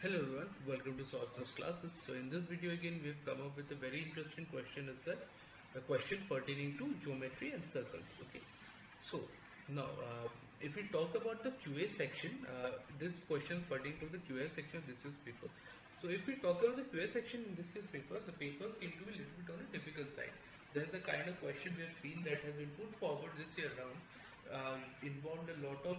Hello everyone, welcome to Sources Classes. So in this video again we've come up with a very interesting question. Is that a question pertaining to geometry and circles. Okay, so now if we talk about the QA section, this question is pertaining to the QA section of this is paper. So if we talk about the QA section in this is paper, the papers seem to be a little bit on the typical side. Then the kind of question we have seen that has been put forward this year around involved a lot of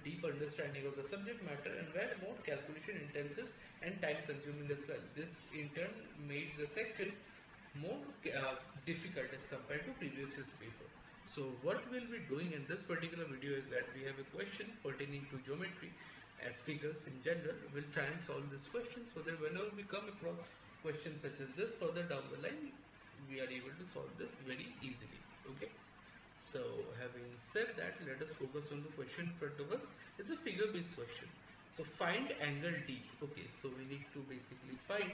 deep understanding of the subject matter and were more calculation intensive and time consuming as well. This in turn made the section more difficult as compared to previous year's paper. So what we'll be doing in this particular video is that we have a question pertaining to geometry and figures in general. We'll try and solve this question so that whenever we come across questions such as this further down the line, we are able to solve this very easily. Okay. So having said that, let us focus on the question in front of us. It's a figure based question. So find angle D. Okay, so we need to basically find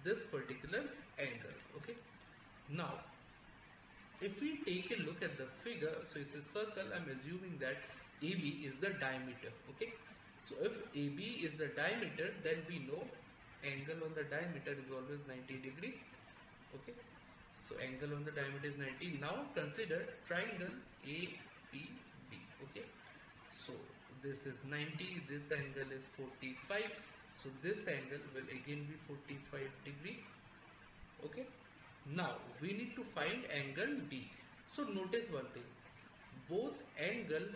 this particular angle. Okay, now if we take a look at the figure, so it's a circle. I'm assuming that AB is the diameter. Okay, so if AB is the diameter, then we know angle on the diameter is always 90 degree. Okay, so angle on the diameter is 90. Now consider triangle APB. Okay, so this is 90, this angle is 45, so this angle will again be 45 degree. Okay, now we need to find angle D. So notice one thing, both angle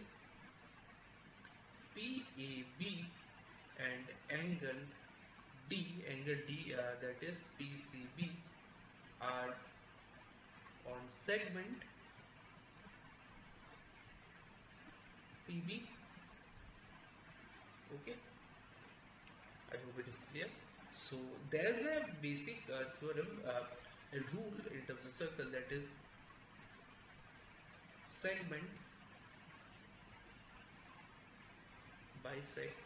PAB and angle D, that is PCB, are on segment PB. Okay, I hope it is clear. So there's a basic theorem, a rule in terms of circle, that is segment bisect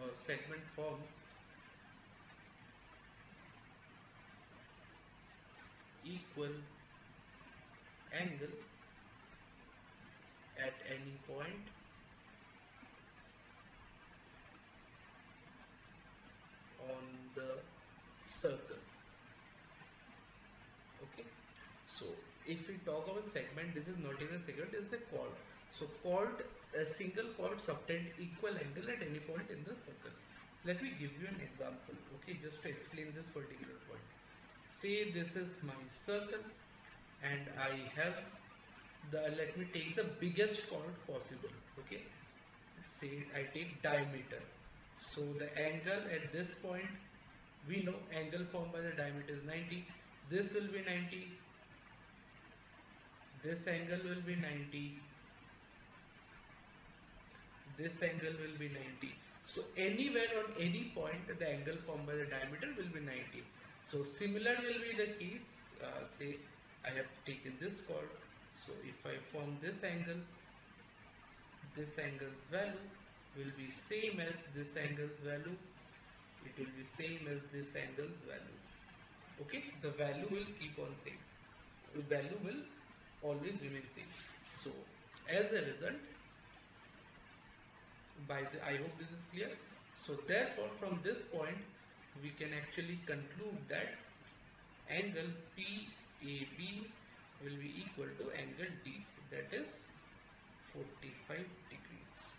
or segment forms equal angle at any point on the circle. Okay, so if we talk about segment, this is not even a segment, this is a chord. So chord, a single chord subtend equal angle at any point in the circle. Let me give you an example, okay, just to explain this particular point. Say this is my circle and I have the, let me take the biggest chord possible. Okay, say I take diameter. So the angle at this point, we know angle formed by the diameter is 90. This will be 90, this angle will be 90, this angle will be 90. So anywhere on any point the angle formed by the diameter will be 90. So similar will be the case, say I have taken this chord. So if I form this angle's value will be same as this angle's value, it will be same as this angle's value. Okay, the value will keep on same, the value will always remain same. So as a result, by the, I hope this is clear. So therefore from this point we can actually conclude that angle PAB will be equal to angle D, that is 45 degrees.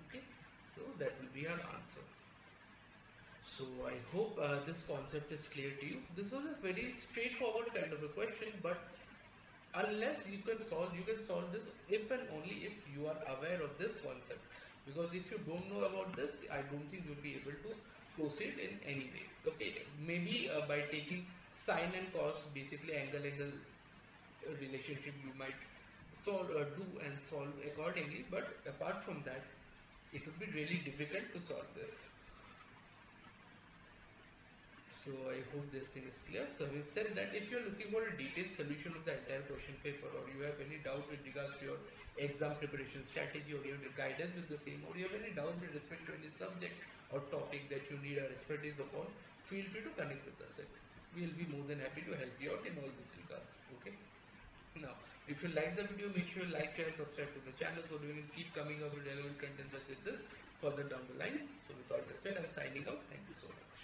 Okay, so that will be our answer. So I hope this concept is clear to you. This was a very straightforward kind of a question, but unless you can solve this if and only if you are aware of this concept. Because if you don't know about this, I don't think you'll be able to proceed in any way. Okay, maybe by taking sine and cos, basically angle relationship, you might do and solve accordingly, but apart from that it would be really difficult to solve this. So I hope this thing is clear. So having said that, if you're looking for a detailed solution of the entire question paper, or you have any doubt with regards to your exam preparation strategy, or you need guidance with the same, or you have any doubt with respect to any subject or topic that you need our expertise upon, feel free to connect with us. We'll be more than happy to help you out in all these regards. Okay. Now, if you like the video, make sure you like, share, subscribe to the channel so we will keep coming up with relevant content such as this. further down the line. So with all that said, I'm signing out. Thank you so much.